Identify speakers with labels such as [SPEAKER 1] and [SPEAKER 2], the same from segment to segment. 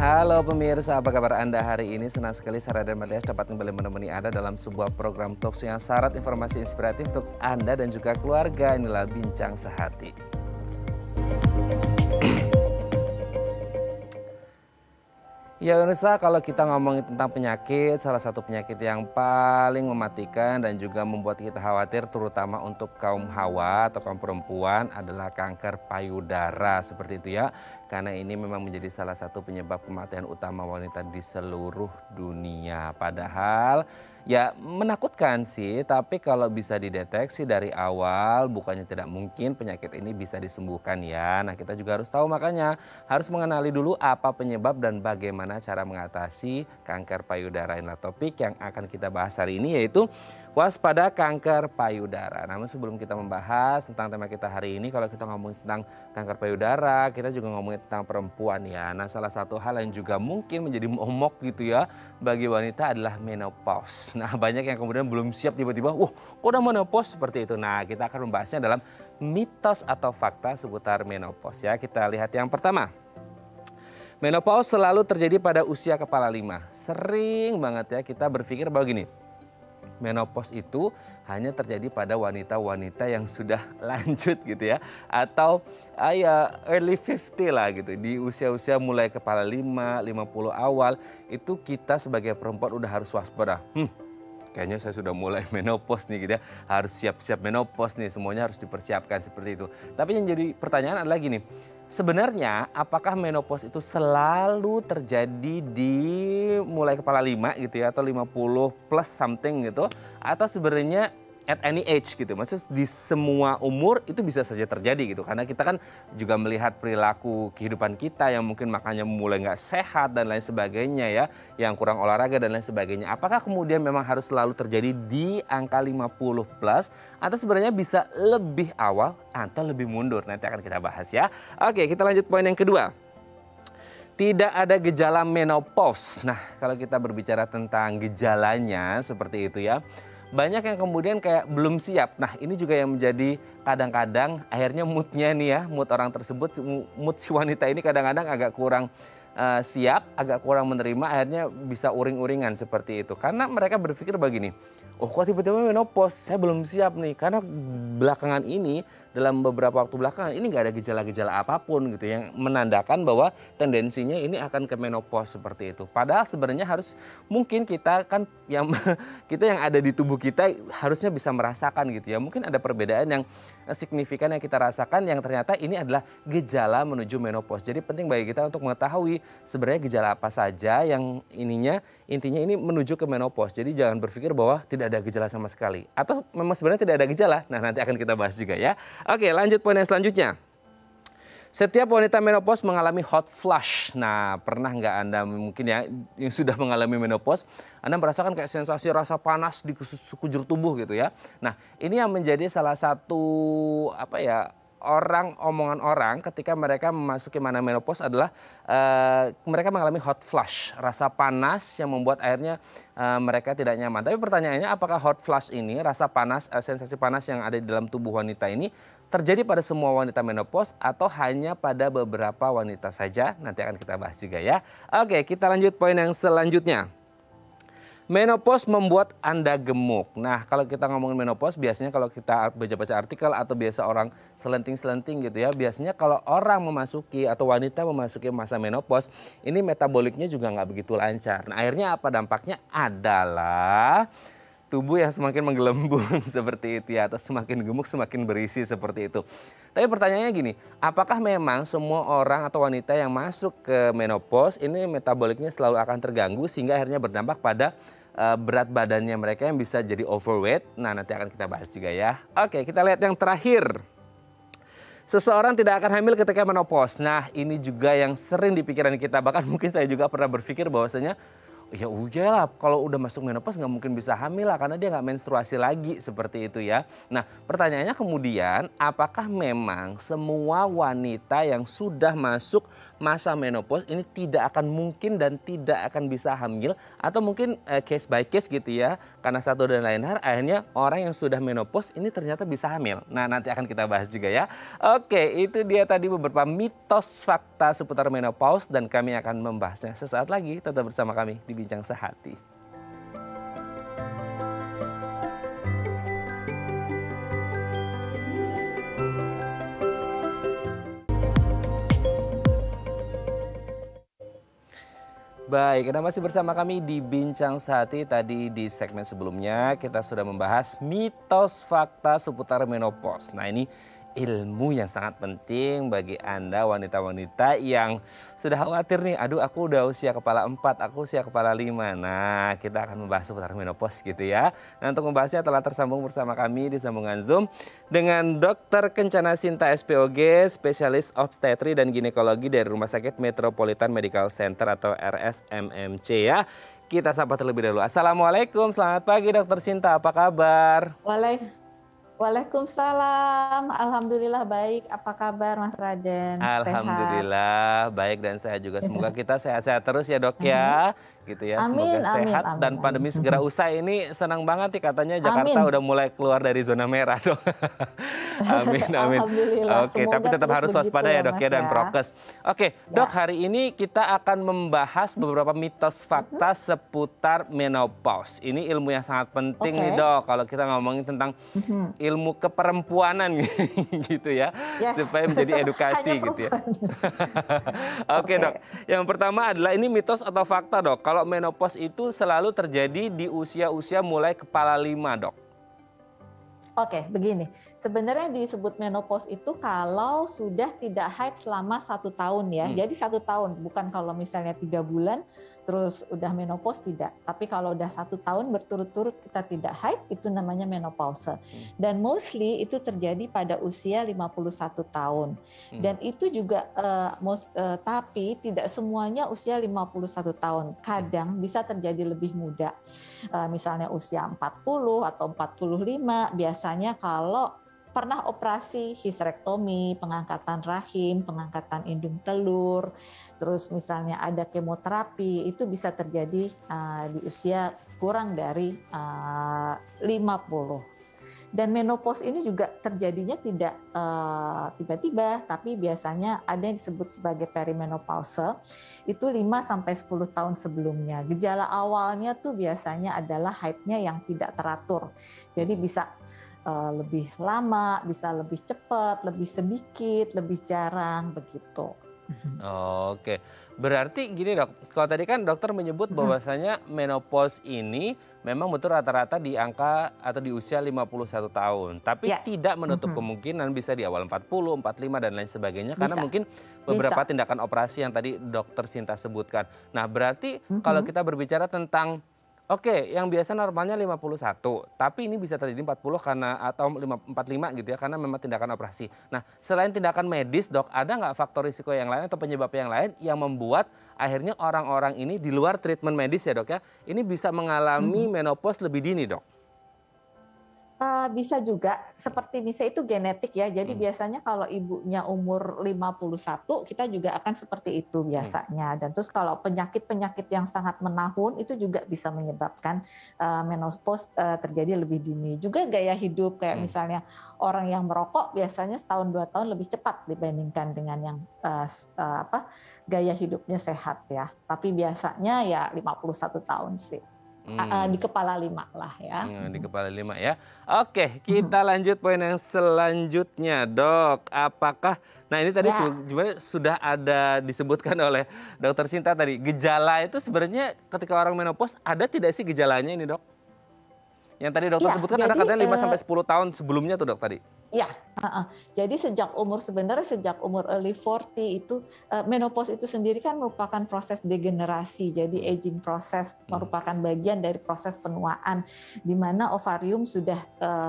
[SPEAKER 1] Halo pemirsa, apa kabar Anda hari ini? Senang sekali Sarah dan Matias dapat kembali menemani Anda dalam sebuah program talkshow yang syarat informasi inspiratif untuk Anda dan juga keluarga. Inilah Bincang Sehati. Ya pemirsa, kalau kita ngomongin tentang penyakit, salah satu penyakit yang paling mematikan dan juga membuat kita khawatir terutama untuk kaum hawa atau kaum perempuan adalah kanker payudara seperti itu ya. Karena ini memang menjadi salah satu penyebab kematian utama wanita di seluruh dunia. Padahal ya menakutkan sih, tapi kalau bisa dideteksi dari awal bukannya tidak mungkin penyakit ini bisa disembuhkan ya. Nah kita juga harus tahu, makanya harus mengenali dulu apa penyebab dan bagaimana cara mengatasi kanker payudara. Inilah topik yang akan kita bahas hari ini, yaitu waspada kanker payudara. Namun sebelum kita membahas tentang tema kita hari ini, kalau kita ngomongin tentang kanker payudara, kita juga ngomongin tentang perempuan ya. Nah salah satu hal yang juga mungkin menjadi momok gitu ya bagi wanita adalah menopause. Nah banyak yang kemudian belum siap tiba-tiba, wah kok udah menopause seperti itu. Nah kita akan membahasnya dalam mitos atau fakta seputar menopause ya. Kita lihat yang pertama. Menopause selalu terjadi pada usia kepala 5. Sering banget ya kita berpikir bahwa gini, menopause itu hanya terjadi pada wanita-wanita yang sudah lanjut gitu ya. Atau ya early 50 lah gitu. Di usia-usia mulai kepala 5, 50 awal itu kita sebagai perempuan udah harus waspada. Kayaknya saya sudah mulai menopause nih gitu ya. Harus siap-siap menopause nih, semuanya harus dipersiapkan seperti itu. Tapi yang jadi pertanyaan adalah gini, sebenarnya apakah menopause itu selalu terjadi di mulai kepala 5 gitu ya, atau 50 plus something gitu, atau sebenarnya at any age gitu, maksudnya di semua umur itu bisa saja terjadi gitu. Karena kita kan juga melihat perilaku kehidupan kita yang mungkin makanya mulai nggak sehat dan lain sebagainya ya, yang kurang olahraga dan lain sebagainya. Apakah kemudian memang harus selalu terjadi di angka 50 plus atau sebenarnya bisa lebih awal atau lebih mundur? Nanti akan kita bahas ya. Oke, kita lanjut poin yang kedua. Tidak ada gejala menopause. Nah, kalau kita berbicara tentang gejalanya seperti itu ya, banyak yang kemudian kayak belum siap. Nah ini juga yang menjadi kadang-kadang akhirnya moodnya nih ya, mood orang tersebut, mood si wanita ini kadang-kadang agak kurang siap, agak kurang menerima, akhirnya bisa uring-uringan seperti itu. Karena mereka berpikir begini, oh kok tiba-tiba menopause, saya belum siap nih. Karena belakangan ini, dalam beberapa waktu belakangan ini nggak ada gejala-gejala apapun gitu yang menandakan bahwa tendensinya ini akan ke menopause seperti itu. Padahal sebenarnya harus, mungkin kita kan yang kita yang ada di tubuh kita harusnya bisa merasakan gitu ya. Mungkin ada perbedaan yang signifikan yang kita rasakan yang ternyata ini adalah gejala menuju menopause. Jadi penting bagi kita untuk mengetahui sebenarnya gejala apa saja yang intinya ini menuju ke menopause. Jadi jangan berpikir bahwa tidak ada gejala sama sekali. Atau memang sebenarnya tidak ada gejala. Nah nanti akan kita bahas juga ya. Oke, lanjut poin yang selanjutnya. Setiap wanita menopause mengalami hot flush. Nah, pernah nggak Anda mungkin ya yang sudah mengalami menopause, Anda merasakan kayak sensasi rasa panas di sekujur tubuh gitu ya. Nah, ini yang menjadi salah satu omongan orang ketika mereka memasuki mana menopause adalah mereka mengalami hot flush, rasa panas yang membuat akhirnya mereka tidak nyaman. Tapi pertanyaannya, apakah hot flush ini, rasa panas, sensasi panas yang ada di dalam tubuh wanita ini terjadi pada semua wanita menopause atau hanya pada beberapa wanita saja? Nanti akan kita bahas juga ya. Oke, kita lanjut poin yang selanjutnya. Menopause membuat Anda gemuk. Nah, kalau kita ngomongin menopause, biasanya kalau kita baca-baca artikel atau biasa orang selenting-selenting gitu ya, biasanya kalau orang memasuki atau wanita memasuki masa menopause, ini metaboliknya juga nggak begitu lancar. Nah, akhirnya apa dampaknya? Adalah tubuh yang semakin menggelembung seperti itu ya, atau semakin gemuk semakin berisi seperti itu. Tapi pertanyaannya gini, apakah memang semua orang atau wanita yang masuk ke menopause ini metaboliknya selalu akan terganggu sehingga akhirnya berdampak pada berat badannya mereka yang bisa jadi overweight? Nah nanti akan kita bahas juga ya. Oke, kita lihat yang terakhir. Seseorang tidak akan hamil ketika menopause. Nah ini juga yang sering di pikiran kita, bahkan mungkin saya juga pernah berpikir bahwasanya, Ya udah lah, kalau udah masuk menopause nggak mungkin bisa hamil lah karena dia nggak menstruasi lagi seperti itu ya. Nah pertanyaannya kemudian apakah memang semua wanita yang sudah masuk masa menopause ini tidak akan mungkin dan tidak akan bisa hamil atau mungkin case by case gitu ya karena satu dan lain hal akhirnya orang yang sudah menopause ini ternyata bisa hamil. Nah nanti akan kita bahas juga ya. Oke itu dia tadi beberapa mitos fakta seputar menopause dan kami akan membahasnya sesaat lagi. Tetap bersama kami di Bincang Sehati. Baik, Anda masih bersama kami di Bincang Sehati. Tadi di segmen sebelumnya kita sudah membahas mitos fakta seputar menopause. Nah ini ilmu yang sangat penting bagi Anda wanita-wanita yang sudah khawatir nih, aduh aku udah usia kepala 4, aku usia kepala 5. Nah kita akan membahas seputar menopause gitu ya. Nah untuk membahasnya telah tersambung bersama kami di sambungan Zoom dengan Dr. Kencana Sinta SPOG, spesialis obstetri dan ginekologi dari Rumah Sakit Metropolitan Medical Center atau RSMMC ya. Kita sapa terlebih dahulu. Assalamualaikum, selamat pagi Dr. Sinta, apa kabar?
[SPEAKER 2] Waalaikumsalam, alhamdulillah baik. Apa kabar Mas Raden? Sehat?
[SPEAKER 1] Alhamdulillah baik dan sehat juga. Semoga kita sehat-sehat terus ya dok ya. Gitu ya, semoga
[SPEAKER 2] Amin,
[SPEAKER 1] sehat
[SPEAKER 2] amin,
[SPEAKER 1] dan
[SPEAKER 2] amin,
[SPEAKER 1] pandemi
[SPEAKER 2] amin.
[SPEAKER 1] segera usai. Ini senang banget nih katanya Jakarta
[SPEAKER 2] Amin.
[SPEAKER 1] udah mulai keluar dari zona merah dok. Amin, amin.
[SPEAKER 2] Alhamdulillah,
[SPEAKER 1] Oke, tapi
[SPEAKER 2] semoga
[SPEAKER 1] tetap
[SPEAKER 2] terus
[SPEAKER 1] harus
[SPEAKER 2] begitu
[SPEAKER 1] waspada ya
[SPEAKER 2] ya
[SPEAKER 1] dok
[SPEAKER 2] Mas
[SPEAKER 1] ya dan
[SPEAKER 2] ya.
[SPEAKER 1] prokes. Oke, dok hari ini kita akan membahas beberapa mitos fakta seputar menopause. Ini ilmu yang sangat penting nih
[SPEAKER 2] Oke.
[SPEAKER 1] dok kalau kita ngomongin tentang ilmu keperempuanan gitu ya.
[SPEAKER 2] Yes.
[SPEAKER 1] Supaya menjadi edukasi
[SPEAKER 2] Hanya
[SPEAKER 1] gitu ya.
[SPEAKER 2] Oke.
[SPEAKER 1] Oke dok, yang pertama adalah ini mitos atau fakta dok. Kalau menopause itu selalu terjadi di usia-usia mulai kepala 5 dok.
[SPEAKER 2] Oke, begini. Sebenarnya disebut menopause itu kalau sudah tidak haid selama 1 tahun ya. Jadi 1 tahun, bukan kalau misalnya 3 bulan terus udah menopause tidak. Tapi kalau udah 1 tahun berturut-turut kita tidak haid itu namanya menopause. Dan mostly itu terjadi pada usia 51 tahun. Dan itu juga tapi tidak semuanya usia 51 tahun. Kadang bisa terjadi lebih muda. Misalnya usia 40 atau 45 biasanya kalau pernah operasi histerektomi, pengangkatan rahim, pengangkatan indung telur, terus misalnya ada kemoterapi, itu bisa terjadi di usia kurang dari 50. Dan menopause ini juga terjadinya tidak tiba-tiba, tapi biasanya ada yang disebut sebagai perimenopause, itu 5-10 tahun sebelumnya. Gejala awalnya tuh biasanya adalah haidnya yang tidak teratur, jadi bisa lebih lama, bisa lebih cepat, lebih sedikit, lebih jarang, begitu.
[SPEAKER 1] Oke, berarti gini dok, kalau tadi kan dokter menyebut bahwasanya menopause ini memang betul rata-rata di angka atau di usia 51 tahun. Tapi tidak menutup kemungkinan bisa di awal 40, 45 dan lain sebagainya. Karena mungkin beberapa tindakan operasi yang tadi dokter Sinta sebutkan. Nah berarti kalau kita berbicara tentang oke, yang biasa normalnya 51, tapi ini bisa terjadi 40 karena atau 45 gitu ya, karena memang tindakan operasi. Nah, selain tindakan medis, dok, ada nggak faktor risiko yang lain atau penyebab yang lain yang membuat akhirnya orang-orang ini di luar treatment medis ya dok ya, ini bisa mengalami menopause lebih dini dok?
[SPEAKER 2] Bisa juga, seperti misalnya itu genetik ya, jadi biasanya kalau ibunya umur 51, kita juga akan seperti itu biasanya. Dan terus kalau penyakit-penyakit yang sangat menahun, itu juga bisa menyebabkan menopause terjadi lebih dini. Juga gaya hidup, kayak misalnya orang yang merokok biasanya setahun 2 tahun lebih cepat dibandingkan dengan yang gaya hidupnya sehat ya. Tapi biasanya ya 51 tahun sih. Di kepala 5 lah ya.
[SPEAKER 1] Di kepala 5 ya. Oke, kita lanjut poin yang selanjutnya, dok. Apakah, nah ini tadi sudah ada disebutkan oleh dokter Sinta tadi, gejala itu sebenarnya ketika orang menopause ada tidak sih gejalanya ini dok? Yang tadi dokter sebutkan ada katanya 5-10 tahun sebelumnya tuh dok tadi.
[SPEAKER 2] Ya, jadi sejak umur early 40 itu menopause itu sendiri kan merupakan proses degenerasi. Jadi aging proses merupakan bagian dari proses penuaan di mana ovarium sudah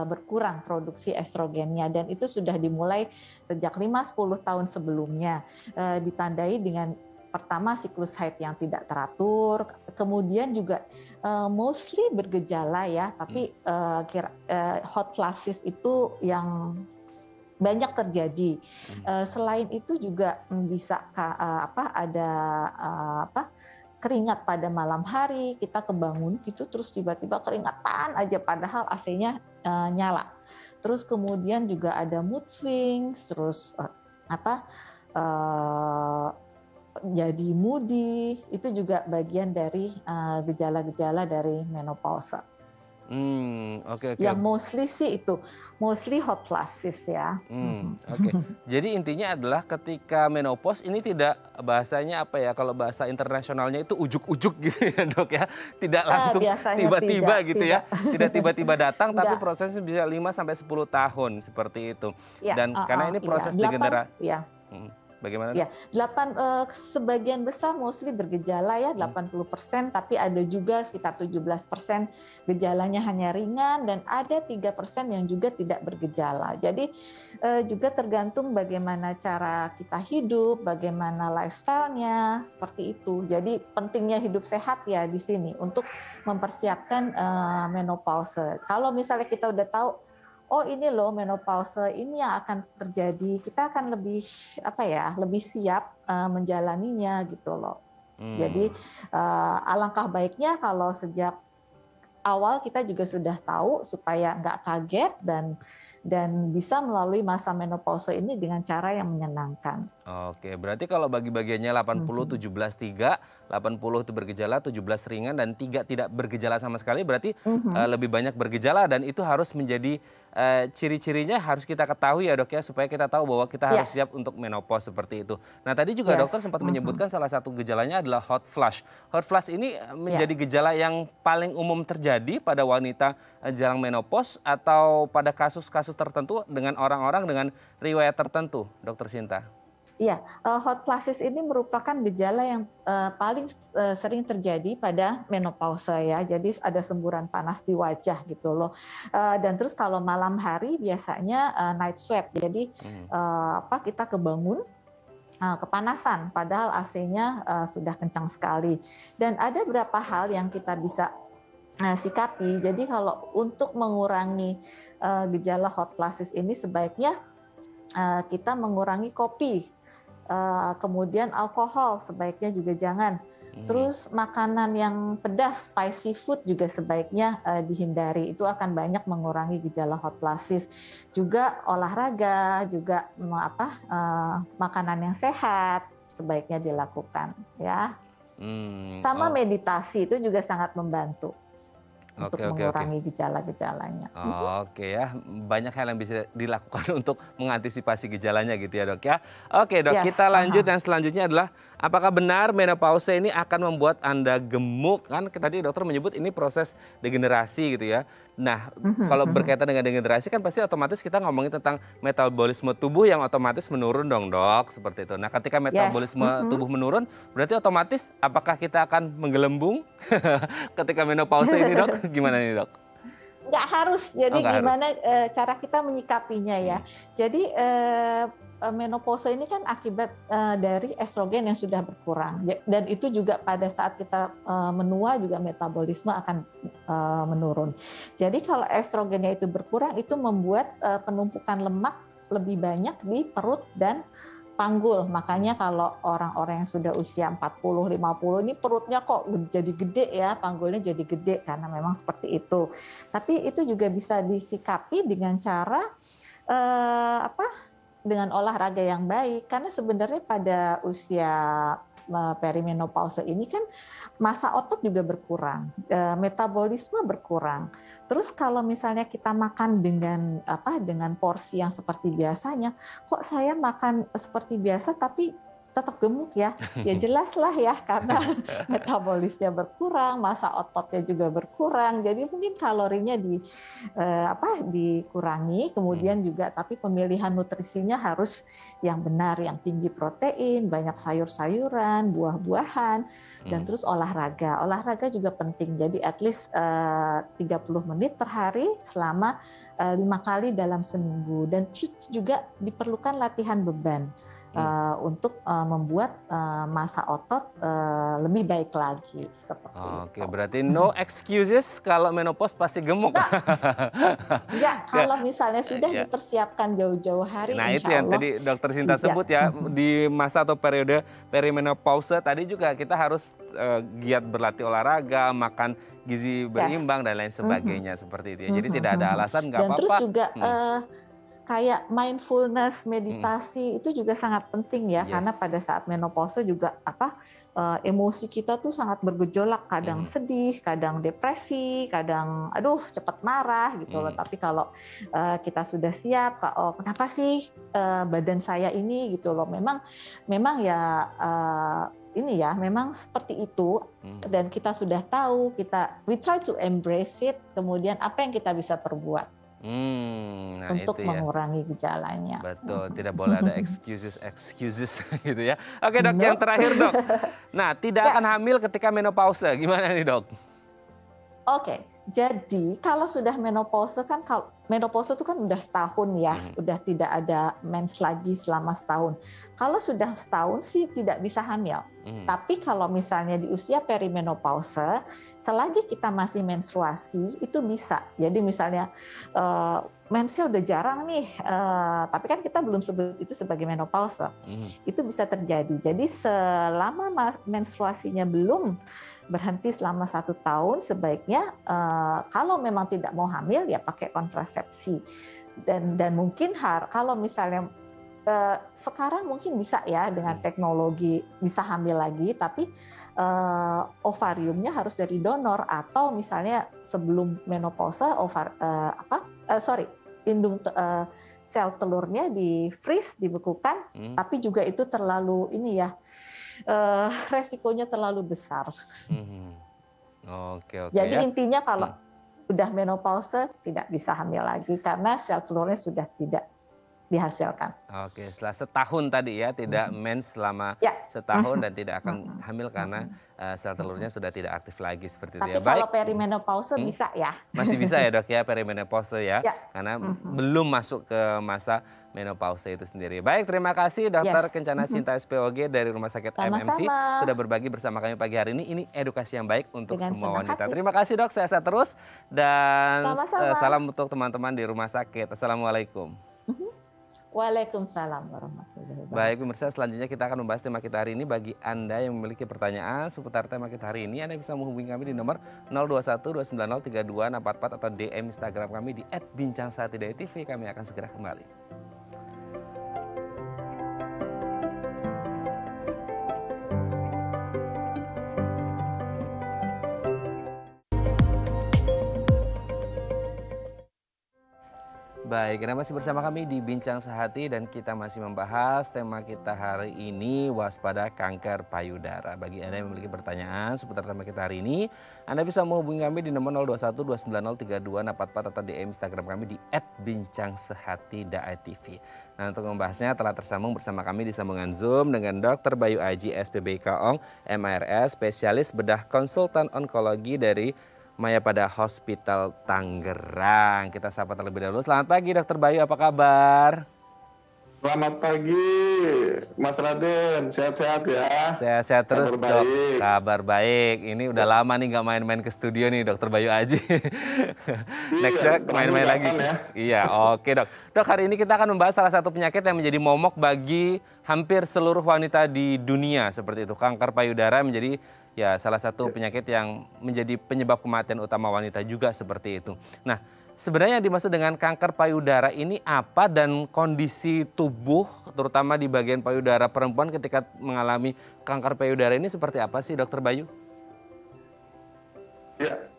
[SPEAKER 2] berkurang produksi estrogennya dan itu sudah dimulai sejak 5-10 tahun sebelumnya. Ditandai dengan pertama siklus haid yang tidak teratur, kemudian juga mostly bergejala ya, tapi hot flashes itu yang banyak terjadi. Selain itu juga bisa ada keringat pada malam hari, kita kebangun gitu terus tiba-tiba keringatan aja padahal AC-nya nyala. Terus kemudian juga ada mood swings, terus jadi moody, itu juga bagian dari gejala-gejala dari menopause.
[SPEAKER 1] Oke.
[SPEAKER 2] Yang mostly sih itu, mostly hot flashes ya.
[SPEAKER 1] Oke. Jadi intinya adalah ketika menopause ini tidak bahasanya apa ya, kalau bahasa internasionalnya itu ujuk-ujuk gitu ya dok ya. Tidak langsung tiba-tiba gitu ya. Tidak tiba-tiba datang tapi prosesnya bisa 5-10 tahun seperti itu.
[SPEAKER 2] Ya,
[SPEAKER 1] Dan karena ini proses degenerasi.
[SPEAKER 2] Ya.
[SPEAKER 1] Bagaimana?
[SPEAKER 2] Ya, sebagian besar mostly bergejala ya 80%, tapi ada juga sekitar 17% gejalanya hanya ringan dan ada 3% yang juga tidak bergejala. Jadi juga tergantung bagaimana cara kita hidup, bagaimana lifestyle-nya, seperti itu. Jadi pentingnya hidup sehat ya di sini untuk mempersiapkan menopause. Kalau misalnya kita udah tahu oh ini loh menopause ini yang akan terjadi, kita akan lebih lebih siap menjalaninya gitu loh. Jadi alangkah baiknya kalau sejak awal kita juga sudah tahu supaya nggak kaget dan bisa melalui masa menopause ini dengan cara yang menyenangkan.
[SPEAKER 1] Oke, berarti kalau bagi-bagiannya 80, 17, 3, 80 itu bergejala, 17 ringan, dan 3 tidak bergejala sama sekali, berarti lebih banyak bergejala dan itu harus menjadi ciri-cirinya harus kita ketahui ya dok ya, supaya kita tahu bahwa kita harus siap untuk menopause seperti itu. Nah tadi juga dokter sempat menyebutkan salah satu gejalanya adalah hot flush. Hot flush ini menjadi gejala yang paling umum terjadi pada wanita jelang menopause atau pada kasus-kasus tertentu dengan orang-orang dengan riwayat tertentu, dokter Sinta?
[SPEAKER 2] Iya, hot flashes ini merupakan gejala yang paling sering terjadi pada menopause ya. Jadi ada semburan panas di wajah gitu loh. Dan terus kalau malam hari biasanya night sweat. Jadi kita kebangun kepanasan padahal AC-nya sudah kencang sekali. Dan ada beberapa hal yang kita bisa sikapi. Jadi kalau untuk mengurangi gejala hot flashes ini sebaiknya kita mengurangi kopi. Kemudian alkohol sebaiknya juga jangan. Terus makanan yang pedas, spicy food juga sebaiknya dihindari. Itu akan banyak mengurangi gejala hot flashes. Juga olahraga, juga makanan yang sehat sebaiknya dilakukan ya. Sama meditasi itu juga sangat membantu untuk mengurangi gejala-gejalanya.
[SPEAKER 1] Oke ya, banyak hal yang bisa dilakukan untuk mengantisipasi gejalanya gitu ya dok ya. Oke dok, kita lanjut yang selanjutnya adalah apakah benar menopause ini akan membuat Anda gemuk? Kan tadi dokter menyebut ini proses degenerasi gitu ya. Nah kalau berkaitan dengan degenerasi kan pasti otomatis kita ngomongin tentang metabolisme tubuh yang otomatis menurun dong dok, seperti itu. Nah ketika metabolisme tubuh menurun berarti otomatis apakah kita akan menggelembung ketika menopause ini dok? Gimana nih dok?
[SPEAKER 2] Nggak harus, jadi gimana cara kita menyikapinya ya. Jadi menopause ini kan akibat dari estrogen yang sudah berkurang dan itu juga pada saat kita menua juga metabolisme akan menurun. Jadi kalau estrogennya itu berkurang itu membuat penumpukan lemak lebih banyak di perut dan panggul. Makanya kalau orang-orang yang sudah usia 40-50 ini perutnya kok jadi gede ya, panggulnya jadi gede karena memang seperti itu. Tapi itu juga bisa disikapi dengan cara dengan olahraga yang baik, karena sebenarnya pada usia perimenopause ini kan massa otot juga berkurang, metabolisme berkurang. Terus kalau misalnya kita makan dengan porsi yang seperti biasanya, kok saya makan seperti biasa tapi tetap gemuk ya? Ya jelas lah ya, karena metabolisnya berkurang, massa ototnya juga berkurang. Jadi mungkin kalorinya dikurangi, kemudian juga tapi pemilihan nutrisinya harus yang benar, yang tinggi protein, banyak sayur-sayuran, buah-buahan, dan terus olahraga. Olahraga juga penting. Jadi at least 30 menit per hari selama 5 kali dalam seminggu. Dan juga diperlukan latihan beban. untuk membuat massa otot lebih baik lagi seperti
[SPEAKER 1] Oke,
[SPEAKER 2] itu.
[SPEAKER 1] berarti no excuses kalau menopause pasti gemuk.
[SPEAKER 2] Enggak, kalau misalnya sudah dipersiapkan jauh-jauh hari,
[SPEAKER 1] Nah, itu
[SPEAKER 2] insya
[SPEAKER 1] yang
[SPEAKER 2] Allah
[SPEAKER 1] tadi Dokter Sinta sebut ya, di masa atau periode perimenopause tadi juga kita harus giat berlatih olahraga, makan gizi berimbang dan lain sebagainya seperti itu ya. Jadi tidak ada alasan nggak
[SPEAKER 2] dan
[SPEAKER 1] apa-apa.
[SPEAKER 2] terus juga kayak mindfulness, meditasi itu juga sangat penting ya, karena pada saat menopause juga emosi kita tuh sangat bergejolak, kadang sedih, kadang depresi, kadang aduh cepat marah gitu loh. Tapi kalau kita sudah siap, oh kenapa sih badan saya ini gitu loh, memang ya ini ya memang seperti itu, dan kita sudah tahu, we try to embrace it, kemudian apa yang kita bisa perbuat
[SPEAKER 1] Nah
[SPEAKER 2] untuk
[SPEAKER 1] itu ya.
[SPEAKER 2] mengurangi gejalanya.
[SPEAKER 1] Betul, tidak boleh ada excuses gitu ya. Oke Dok, yang terakhir Dok. Nah, tidak akan hamil ketika menopause, gimana nih Dok?
[SPEAKER 2] Oke, jadi kalau sudah menopause kan, kalau menopause itu kan udah setahun ya, udah tidak ada mens lagi selama setahun. Kalau sudah setahun sih tidak bisa hamil. Tapi kalau misalnya di usia perimenopause, selagi kita masih menstruasi itu bisa. Jadi misalnya mensnya udah jarang nih, tapi kan kita belum sebut itu sebagai menopause. Itu bisa terjadi. Jadi selama menstruasinya belum berhenti selama 1 tahun, sebaiknya kalau memang tidak mau hamil ya pakai kontrasepsi, dan mungkin kalau misalnya sekarang mungkin bisa ya dengan teknologi bisa hamil lagi, tapi ovariumnya harus dari donor, atau misalnya sebelum menopause sel telurnya di freeze, dibekukan, tapi juga itu terlalu ini ya, resikonya terlalu besar.
[SPEAKER 1] Oke,
[SPEAKER 2] Jadi
[SPEAKER 1] ya.
[SPEAKER 2] intinya kalau udah menopause tidak bisa hamil lagi karena sel telurnya sudah tidak dihasilkan.
[SPEAKER 1] Oke, setelah setahun tadi ya, tidak mens selama setahun dan tidak akan hamil karena sel telurnya sudah tidak aktif lagi seperti itu ya.
[SPEAKER 2] Tapi kalau perimenopause bisa ya.
[SPEAKER 1] Masih bisa ya Dok ya, perimenopause ya, karena belum masuk ke masa menopause itu sendiri. Baik, terima kasih Dokter Kencana Sinta SPOG dari Rumah Sakit MMC sudah berbagi bersama kami pagi hari ini. Ini edukasi yang baik untuk semua wanita. Terima kasih Dok, sehat terus dan salam untuk teman-teman di rumah sakit. Assalamualaikum.
[SPEAKER 2] Waalaikumsalam warahmatullahi wabarakatuh.
[SPEAKER 1] Baik pemirsa, selanjutnya kita akan membahas tema kita hari ini. Bagi Anda yang memiliki pertanyaan seputar tema kita hari ini, Anda bisa menghubungi kami di nomor 0212903244 atau DM Instagram kami di @bincangsahatidayatv. Kami akan segera kembali. Baik, Anda masih bersama kami di Bincang Sehati dan kita masih membahas tema kita hari ini, waspada kanker payudara. Bagi Anda yang memiliki pertanyaan seputar tema kita hari ini, Anda bisa menghubungi kami di nomor 0212903244 atau DM Instagram kami di @bincangsehatidayatv. Nah, untuk membahasnya telah tersambung bersama kami di sambungan Zoom dengan Dr. Bayu Aji SPBK Ong, MRS, spesialis bedah konsultan onkologi dari Mayapada Hospital Tangerang. Kita sapa terlebih dahulu. Selamat pagi Dokter Bayu, apa kabar?
[SPEAKER 3] Selamat pagi Mas Raden, sehat-sehat ya?
[SPEAKER 1] Sehat-sehat terus Dok, kabar baik. Ini udah lama nih nggak main-main ke studio nih Dokter Bayu Aji. Next main-main lagi. Ya? Iya, oke Dok. Dok, hari ini kita akan membahas salah satu penyakit yang menjadi momok bagi hampir seluruh wanita di dunia seperti itu. Kanker payudara menjadi salah satu penyakit yang menjadi penyebab kematian utama wanita juga seperti itu. Nah, sebenarnya yang dimaksud dengan kanker payudara ini apa dan kondisi tubuh terutama di bagian payudara perempuan ketika mengalami kanker payudara ini seperti apa sih Dokter Bayu?
[SPEAKER 3] Ya,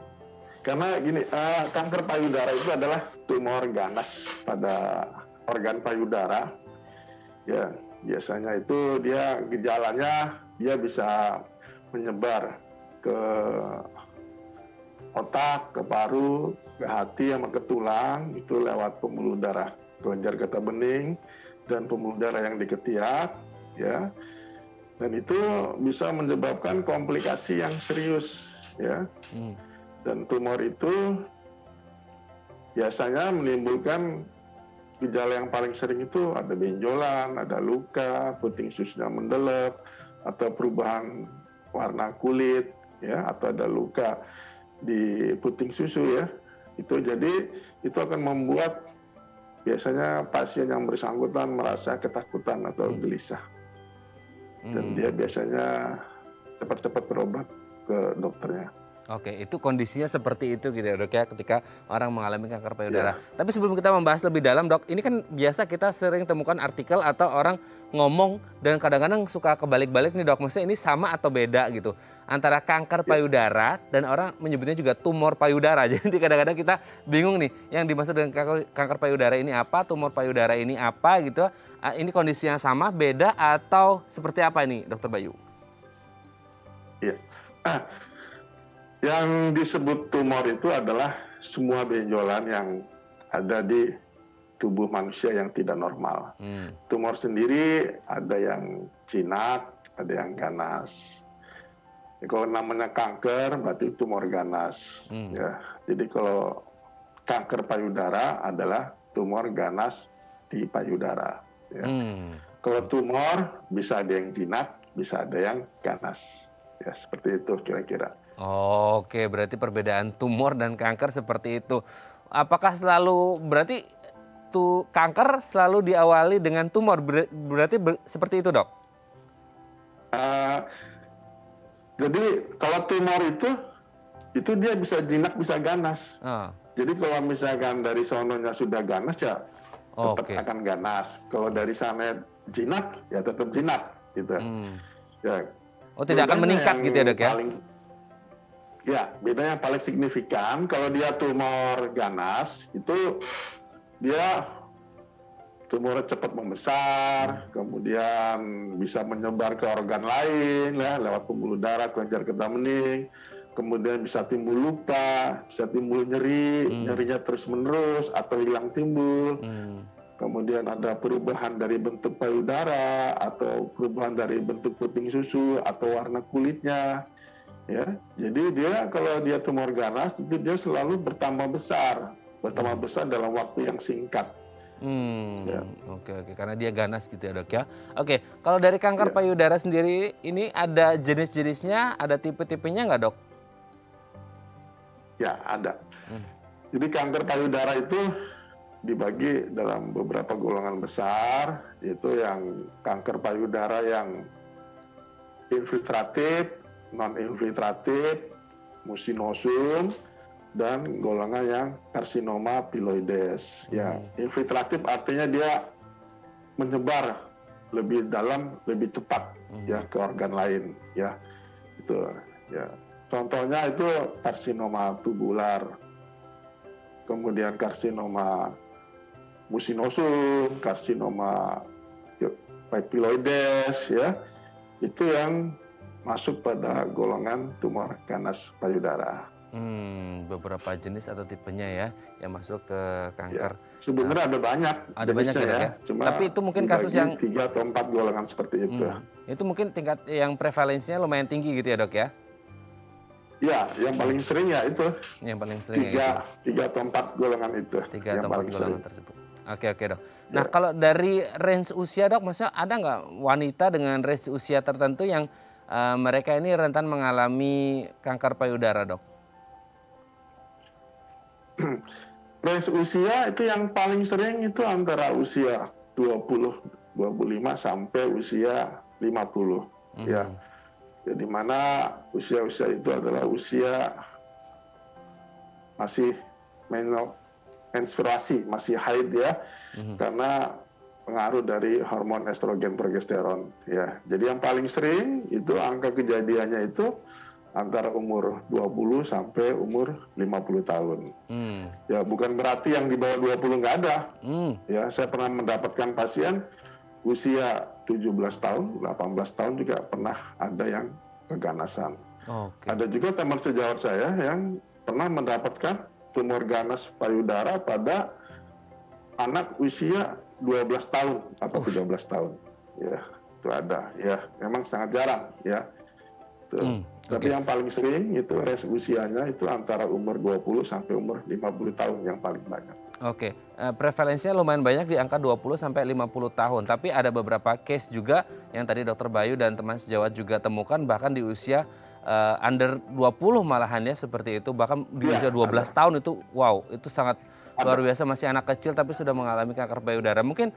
[SPEAKER 3] karena gini, kanker payudara itu adalah tumor ganas pada organ payudara. Ya, biasanya itu dia gejalanya dia bisa menyebar ke otak, ke paru, ke hati, sama ke tulang, itu lewat pembuluh darah kelenjar getah bening dan pembuluh darah yang di ketiak, ya. Dan itu bisa menyebabkan komplikasi yang serius, ya. Dan tumor itu biasanya menimbulkan gejala yang paling sering itu ada benjolan, ada luka, puting susunya mendelep, atau perubahan warna kulit, ya, atau ada luka di puting susu, ya. Itu jadi itu akan membuat biasanya pasien yang bersangkutan merasa ketakutan atau gelisah, dan dia biasanya cepat-cepat berobat ke dokternya.
[SPEAKER 1] Oke, itu kondisinya seperti itu gitu ya dok ya, ketika orang mengalami kanker payudara. Tapi sebelum kita membahas lebih dalam dok, ini kan biasa kita sering temukan artikel atau orang ngomong dan kadang-kadang suka kebalik-balik nih dok, maksudnya ini sama atau beda gitu antara kanker payudara dan orang menyebutnya juga tumor payudara. Jadi kadang-kadang kita bingung nih, yang dimaksud dengan kanker payudara ini apa, tumor payudara ini apa gitu. Ini kondisi yang sama, beda atau seperti apa ini dokter Bayu?
[SPEAKER 3] Iya. Yang disebut tumor itu adalah semua benjolan yang ada di tubuh manusia yang tidak normal. Tumor sendiri ada yang jinak, ada yang ganas. Kalau namanya kanker berarti tumor ganas. Ya. Jadi kalau kanker payudara adalah tumor ganas di payudara. Ya. Kalau tumor bisa ada yang jinak, bisa ada yang ganas. Ya, seperti itu kira-kira.
[SPEAKER 1] Oke, berarti perbedaan tumor dan kanker seperti itu. Apakah selalu berarti kanker selalu diawali dengan tumor? Berarti seperti itu, Dok?
[SPEAKER 3] Jadi kalau tumor itu dia bisa jinak, bisa ganas. Jadi kalau misalkan dari sononya sudah ganas ya tetap akan ganas. Kalau dari sana jinak ya tetap jinak gitu. Ya.
[SPEAKER 1] Oh, tidak akan meningkat gitu ya, Dok ya?
[SPEAKER 3] Ya, bedanya yang paling signifikan kalau dia tumor ganas itu dia tumornya cepat membesar, kemudian bisa menyebar ke organ lain, ya, lewat pembuluh darah, kelenjar getah bening, kemudian bisa timbul luka, bisa timbul nyeri, nyerinya terus menerus atau hilang timbul. Kemudian ada perubahan dari bentuk payudara atau perubahan dari bentuk puting susu atau warna kulitnya. Ya, jadi dia kalau dia tumor ganas itu dia selalu bertambah besar dalam waktu yang singkat.
[SPEAKER 1] Ya. Oke, karena dia ganas gitu ya dok ya. Oke, kalau dari kanker payudara sendiri ini ada jenis-jenisnya, ada tipe-tipenya nggak dok?
[SPEAKER 3] Ya ada. Jadi kanker payudara itu dibagi dalam beberapa golongan besar, yaitu yang kanker payudara yang infiltratif, non-infiltratif, musinosum, dan golongan yang karsinoma piloides. Ya, infiltratif artinya dia menyebar lebih dalam, lebih cepat ya ke organ lain. Ya, itu. Ya, contohnya itu karsinoma tubular, kemudian karsinoma musinosum, karsinoma piloides, ya, itu yang masuk pada golongan tumor ganas payudara.
[SPEAKER 1] Beberapa jenis atau tipenya ya yang masuk ke kanker.
[SPEAKER 3] Ya, sebenarnya ada banyak.
[SPEAKER 1] Ada banyak ya.
[SPEAKER 3] Cuma
[SPEAKER 1] tapi itu mungkin kasus yang
[SPEAKER 3] 3 atau 4 golongan seperti itu.
[SPEAKER 1] Itu mungkin tingkat yang prevalensinya lumayan tinggi gitu ya dok ya?
[SPEAKER 3] Ya, yang paling sering ya itu.
[SPEAKER 1] Yang paling sering
[SPEAKER 3] 3 atau 4 golongan itu.
[SPEAKER 1] 3 atau 4 golongan tersebut. Oke dok. Nah kalau dari range usia dok, maksudnya ada nggak wanita dengan range usia tertentu yang mereka ini rentan mengalami kanker payudara dok?
[SPEAKER 3] Range usia itu yang paling sering itu antara usia 20, 25 sampai usia 50. Ya. Jadi mana usia-usia itu adalah usia masih menstruasi, masih haid ya. Karena pengaruh dari hormon estrogen progesteron ya. Jadi yang paling sering itu angka kejadiannya itu antara umur 20 sampai umur 50 tahun. Ya, bukan berarti yang di bawah 20 nggak ada. Ya, saya pernah mendapatkan pasien usia 17 tahun, 18 tahun juga pernah ada yang keganasan. Ada juga teman sejawat saya yang pernah mendapatkan tumor ganas payudara pada anak usia 12 tahun atau 13 tahun. Ya, itu ada. Ya, memang sangat jarang ya. Tapi yang paling sering itu range usianya itu antara umur 20 sampai umur 50 tahun yang paling banyak.
[SPEAKER 1] Oke, prevalensinya lumayan banyak di angka 20 sampai 50 tahun. Tapi ada beberapa case juga yang tadi Dokter Bayu dan teman sejawat juga temukan bahkan di usia under 20 malahan ya seperti itu. Bahkan di usia 12 tahun itu wow, itu sangat luar biasa, masih anak kecil tapi sudah mengalami kanker payudara. Mungkin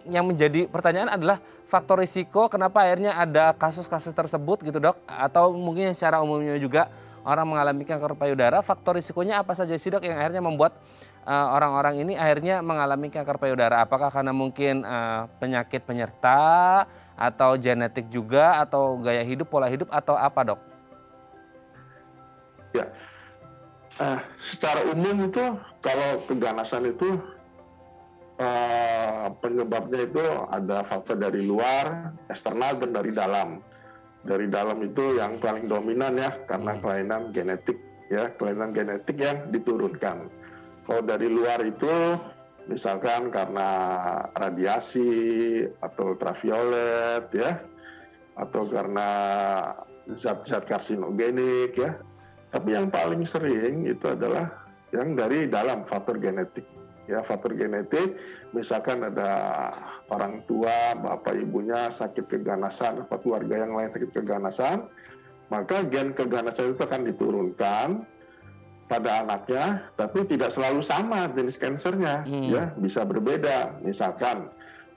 [SPEAKER 1] yang menjadi pertanyaan adalah faktor risiko kenapa akhirnya ada kasus-kasus tersebut gitu dok? Atau mungkin secara umumnya juga orang mengalami kanker payudara, faktor risikonya apa saja sih dok yang akhirnya membuat orang-orang ini akhirnya mengalami kanker payudara? Apakah karena mungkin penyakit penyerta atau genetik juga atau gaya hidup, pola hidup atau apa dok?
[SPEAKER 3] Ya, secara umum itu kalau keganasan itu penyebabnya itu ada faktor dari luar, eksternal dan dari dalam. Dari dalam itu yang paling dominan ya karena kelainan genetik ya, kelainan genetik yang diturunkan. Kalau dari luar itu misalkan karena radiasi atau ultraviolet ya, atau karena zat-zat karsinogenik ya. Tapi yang paling sering itu adalah yang dari dalam, faktor genetik. Ya, faktor genetik, misalkan ada orang tua, bapak ibunya sakit keganasan, atau keluarga yang lain sakit keganasan, maka gen keganasan itu akan diturunkan pada anaknya, tapi tidak selalu sama jenis kansernya, ya bisa berbeda. Misalkan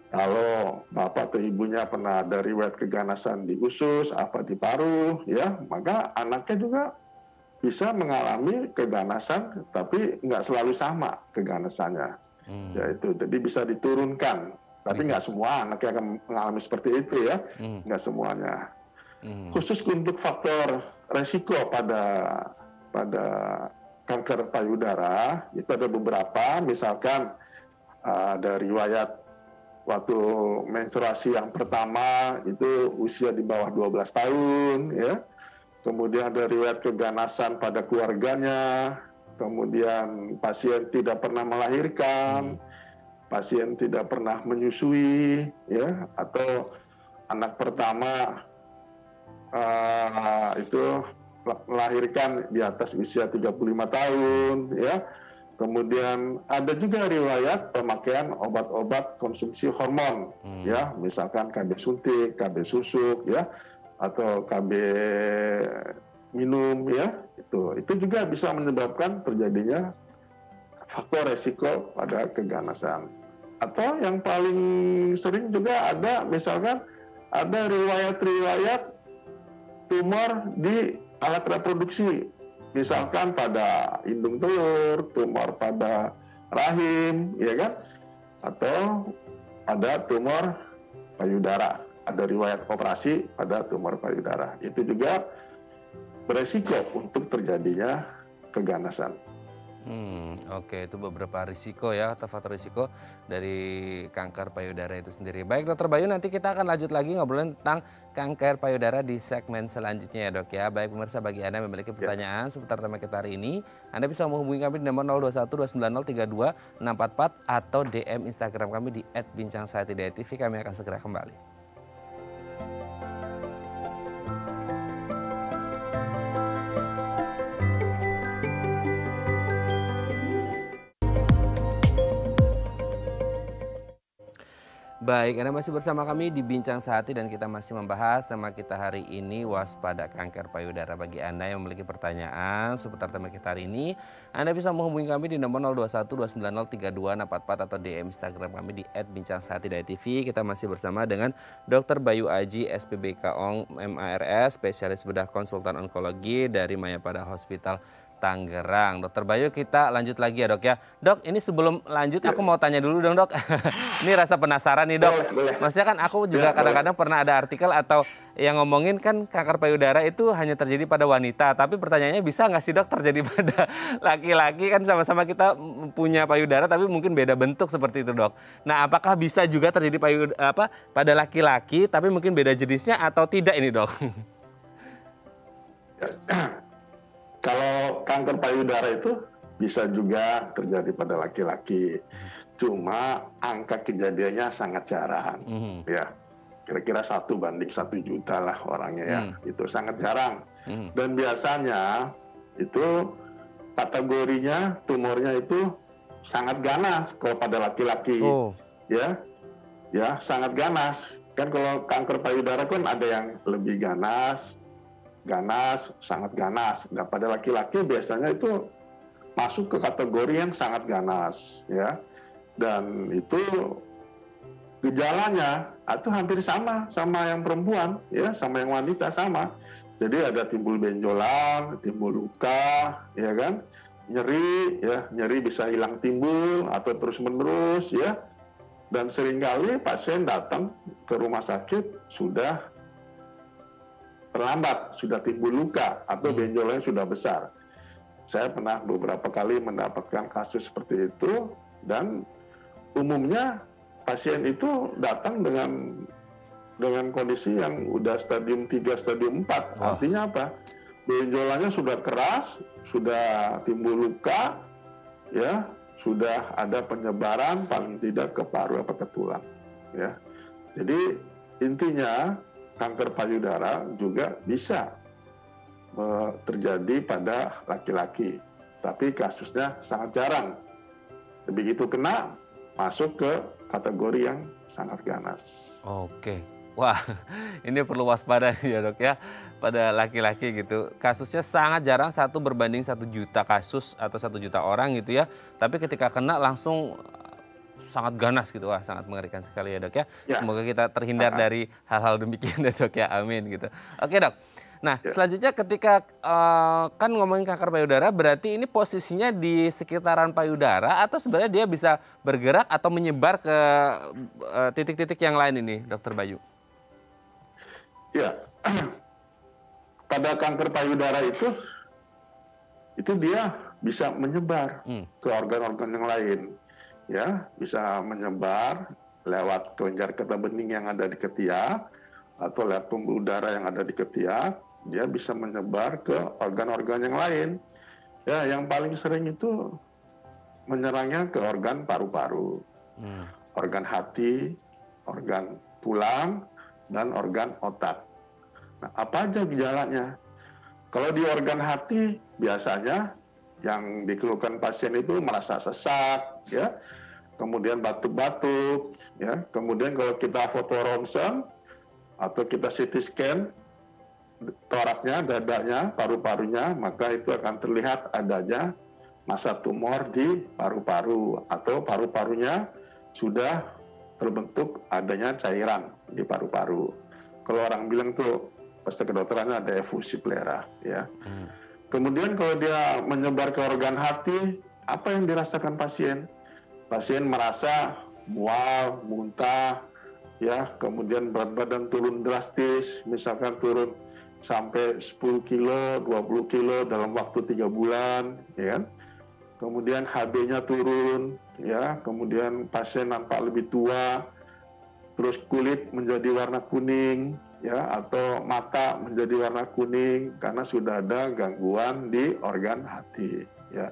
[SPEAKER 3] kalau bapak atau ibunya pernah ada riwayat keganasan di usus, apa di paru, ya maka anaknya juga bisa mengalami keganasan, tapi nggak selalu sama keganasannya. Ya itu, jadi bisa diturunkan. Tapi nggak semua anak yang akan mengalami seperti itu ya, nggak semuanya. Khusus untuk faktor resiko pada kanker payudara, itu ada beberapa, misalkan ada riwayat waktu menstruasi yang pertama itu usia di bawah 12 tahun ya. Kemudian ada riwayat keganasan pada keluarganya, kemudian pasien tidak pernah melahirkan, pasien tidak pernah menyusui, ya, atau anak pertama itu melahirkan di atas usia 35 tahun, ya. Kemudian ada juga riwayat pemakaian obat-obat konsumsi hormon, ya, misalkan KB suntik, KB susuk, ya, atau KB minum ya, itu juga bisa menyebabkan terjadinya faktor resiko pada keganasan. Atau yang paling sering juga ada misalkan ada riwayat tumor di alat reproduksi, misalkan pada indung telur, tumor pada rahim, ya kan, atau pada tumor payudara. Ada riwayat operasi pada tumor payudara. Itu juga beresiko untuk terjadinya keganasan.
[SPEAKER 1] Oke, itu beberapa risiko ya atau faktor risiko dari kanker payudara itu sendiri. Baik Dokter Bayu, nanti kita akan lanjut lagi ngobrolin tentang kanker payudara di segmen selanjutnya ya dok ya. Baik pemirsa, bagi Anda yang memiliki pertanyaan seputar tema kita hari ini, Anda bisa menghubungi kami di nomor 0212903244 atau DM Instagram kami di @bincangsahatidayatv. Kami akan segera kembali. Baik, Anda masih bersama kami di Bincang Sehati dan kita masih membahas tema kita hari ini, waspada kanker payudara. Bagi Anda yang memiliki pertanyaan seputar tema kita hari ini, Anda bisa menghubungi kami di nomor 0212903244 atau DM Instagram kami di @bincangsahatidayatv. Kita masih bersama dengan Dr. Bayu Aji, SPBK ONG MARS, spesialis bedah konsultan onkologi dari Mayapada Hospital Tangerang. Dokter Bayu, kita lanjut lagi ya dok ya. Dok, ini sebelum lanjut aku mau tanya dulu dong dok. Ini rasa penasaran nih dok. Maksudnya kan aku juga kadang-kadang pernah ada artikel atau yang ngomongin kan kanker payudara itu hanya terjadi pada wanita. Tapi pertanyaannya bisa nggak sih dok terjadi pada laki-laki? Kan sama-sama kita punya payudara tapi mungkin beda bentuk seperti itu dok. Nah, apakah bisa juga terjadi pada laki-laki tapi mungkin beda jenisnya atau tidak ini dok?
[SPEAKER 3] Kalau kanker payudara itu bisa juga terjadi pada laki-laki, cuma angka kejadiannya sangat jarang, ya. Kira-kira 1:1 juta lah orangnya ya, itu sangat jarang. Dan biasanya itu kategorinya tumornya itu sangat ganas kalau pada laki-laki,
[SPEAKER 1] Oh,
[SPEAKER 3] ya, ya sangat ganas. Kan kalau kanker payudara kan ada yang lebih ganas, ganas, sangat ganas. Nah, pada laki-laki biasanya itu masuk ke kategori yang sangat ganas, ya. Dan itu gejalanya itu hampir sama yang perempuan, ya, sama yang wanita sama. Jadi ada timbul benjolan, timbul luka, ya kan, nyeri, ya, nyeri bisa hilang timbul atau terus menerus, ya. Dan seringkali pasien datang ke rumah sakit sudah terlambat, sudah timbul luka atau benjolannya sudah besar. Saya pernah beberapa kali mendapatkan kasus seperti itu, dan umumnya pasien itu datang dengan kondisi yang udah stadium 3, stadium 4.
[SPEAKER 1] Wah.
[SPEAKER 3] Artinya apa? Benjolannya sudah keras, sudah timbul luka, ya, sudah ada penyebaran paling tidak ke paru atau ke tulang, ya. Jadi intinya kanker payudara juga bisa terjadi pada laki-laki, tapi kasusnya sangat jarang. Begitu kena, masuk ke kategori yang sangat ganas.
[SPEAKER 1] oke. Wah, ini perlu waspada ya dok ya, pada laki-laki gitu. Kasusnya sangat jarang, 1 berbanding 1 juta kasus atau 1 juta orang gitu ya. Tapi ketika kena langsung sangat ganas gitu, wah sangat mengerikan sekali ya dok ya.
[SPEAKER 3] Ya.
[SPEAKER 1] Semoga kita terhindar dari hal-hal demikian ya dok ya, amin gitu. Oke dok, nah selanjutnya ketika kan ngomongin kanker payudara, berarti ini posisinya di sekitaran payudara atau sebenarnya dia bisa bergerak atau menyebar ke titik-titik yang lain ini, Dokter Bayu?
[SPEAKER 3] Ya, pada kanker payudara itu dia bisa menyebar ke organ-organ yang lain, ya, bisa menyebar lewat kelenjar getah bening yang ada di ketiak atau lewat pembuluh darah yang ada di ketiak, dia bisa menyebar ke organ-organ yang lain. Ya, yang paling sering itu menyerangnya ke organ paru-paru, organ hati, organ tulang, dan organ otak. Nah, apa aja gejalanya? Kalau di organ hati, biasanya yang dikeluhkan pasien itu merasa sesak, ya, kemudian batuk-batuk, ya, kemudian kalau kita foto ronsen atau kita CT scan toraknya, dadanya, paru-parunya, maka itu akan terlihat adanya massa tumor di paru-paru atau paru-parunya sudah terbentuk adanya cairan di paru-paru. Kalau orang bilang tuh pasti kedokterannya ada efusi plera, ya. Kemudian kalau dia menyebar ke organ hati, apa yang dirasakan pasien? Pasien merasa mual, muntah, ya, kemudian berat badan turun drastis, misalkan turun sampai 10 kilo, 20 kilo dalam waktu 3 bulan, ya kan? Kemudian HB-nya turun, ya, kemudian pasien nampak lebih tua, terus kulit menjadi warna kuning, ya, atau mata menjadi warna kuning karena sudah ada gangguan di organ hati, ya.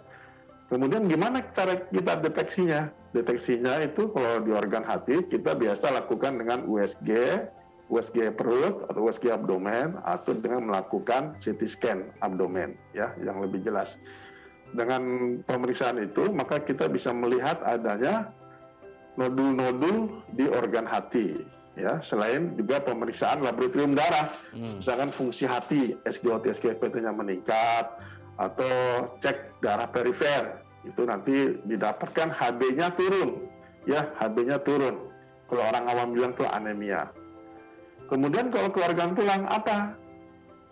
[SPEAKER 3] Kemudian gimana cara kita deteksinya? Deteksinya itu kalau di organ hati kita biasa lakukan dengan USG perut atau USG abdomen atau dengan melakukan CT scan abdomen, ya, yang lebih jelas. Dengan pemeriksaan itu maka kita bisa melihat adanya nodul-nodul di organ hati, ya, selain juga pemeriksaan laboratorium darah, misalkan fungsi hati, SGOT, SGPT-nya meningkat, atau cek darah perifer, itu nanti didapatkan HB-nya turun, ya, HB-nya turun. Kalau orang awam bilang tuh anemia. Kemudian kalau ke organ tulang, apa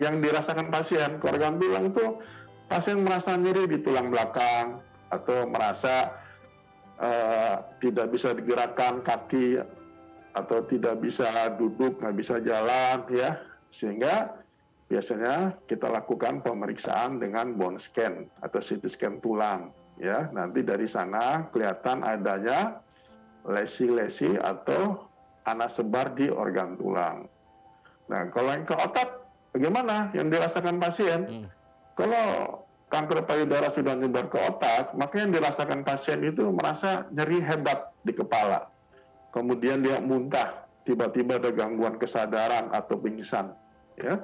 [SPEAKER 3] yang dirasakan pasien? Ke organ tulang itu pasien merasa nyeri di tulang belakang atau merasa tidak bisa digerakkan kaki atau tidak bisa duduk, nggak bisa jalan, ya, sehingga biasanya kita lakukan pemeriksaan dengan bone scan atau CT scan tulang, ya. Nanti dari sana kelihatan adanya lesi-lesi atau anas sebar di organ tulang. Nah, kalau yang ke otak, bagaimana yang dirasakan pasien? Kalau kanker payudara sudah menyebar ke otak, maka yang dirasakan pasien itu merasa nyeri hebat di kepala. Kemudian dia muntah, tiba-tiba ada gangguan kesadaran atau pingsan, ya.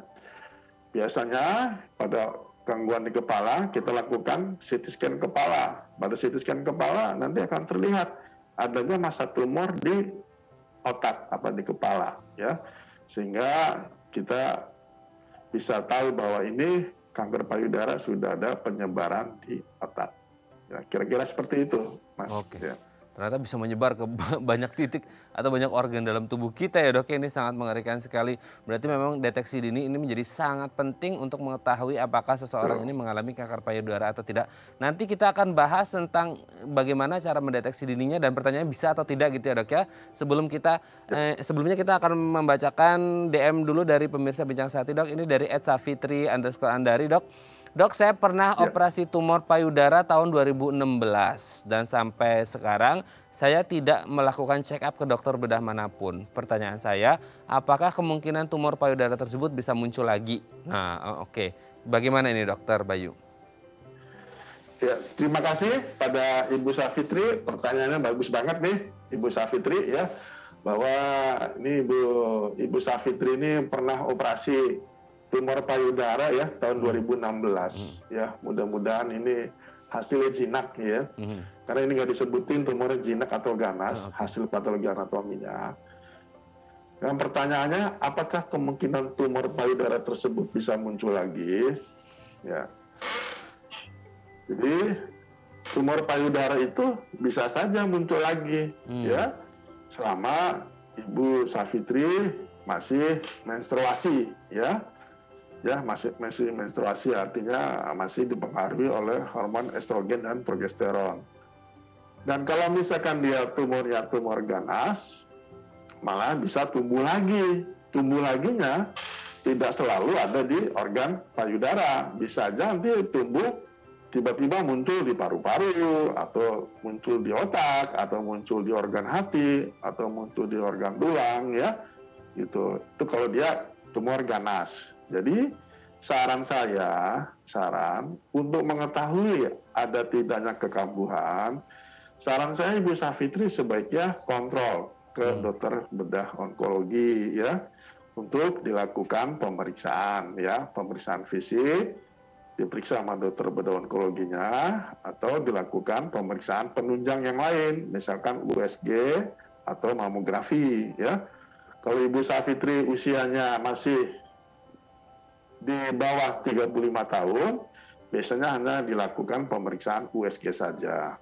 [SPEAKER 3] Biasanya pada gangguan di kepala, kita lakukan CT scan kepala. Pada CT scan kepala nanti akan terlihat adanya massa tumor di otak, di kepala, ya. Sehingga kita bisa tahu bahwa ini kanker payudara sudah ada penyebaran di otak. Ya, kira-kira seperti itu, Mas.
[SPEAKER 1] Oke.
[SPEAKER 3] Ya.
[SPEAKER 1] Ternyata bisa menyebar ke banyak titik atau banyak organ dalam tubuh kita ya, Dok. Ini sangat mengerikan sekali. Berarti memang deteksi dini ini menjadi sangat penting untuk mengetahui apakah seseorang ini mengalami kanker payudara atau tidak. Nanti kita akan bahas tentang bagaimana cara mendeteksi dininya dan pertanyaannya bisa atau tidak gitu ya, Dok ya. Sebelumnya kita akan membacakan DM dulu dari pemirsa Bincang Sehati, Dok. Ini dari @safitri_andari, Dok. Dok, saya pernah operasi tumor payudara tahun 2016 dan sampai sekarang saya tidak melakukan check up ke dokter bedah manapun. Pertanyaan saya, apakah kemungkinan tumor payudara tersebut bisa muncul lagi? Nah, oke. Bagaimana ini, Dokter Bayu?
[SPEAKER 3] Ya, terima kasih pada Ibu Safitri. Pertanyaannya bagus banget nih, Ibu Safitri, ya. Bahwa ini Ibu Safitri ini pernah operasi tumor payudara ya tahun 2016 ya, mudah-mudahan ini hasilnya jinak ya, karena ini nggak disebutin tumornya jinak atau ganas, hasil patologi anatominya. Dan pertanyaannya, apakah kemungkinan tumor payudara tersebut bisa muncul lagi? Ya, jadi tumor payudara itu bisa saja muncul lagi ya, selama Ibu Safitri masih menstruasi ya. Ya, masih menstruasi, artinya masih dipengaruhi oleh hormon estrogen dan progesteron. Dan kalau misalkan dia tumornya tumor ganas, malah bisa tumbuh lagi. Tumbuh laginya tidak selalu ada di organ payudara. Bisa aja nanti tumbuh tiba-tiba muncul di paru-paru, atau muncul di otak, atau muncul di organ hati, atau muncul di organ tulang ya. Gitu. Itu kalau dia tumor ganas. Jadi saran untuk mengetahui ada tidaknya kekambuhan, saran saya Ibu Safitri sebaiknya kontrol ke dokter bedah onkologi ya, untuk dilakukan pemeriksaan ya, pemeriksaan fisik, diperiksa sama dokter bedah onkologinya, atau dilakukan pemeriksaan penunjang yang lain, misalkan USG atau mamografi ya. Kalau Ibu Safitri usianya masih di bawah 35 tahun, biasanya hanya dilakukan pemeriksaan USG saja.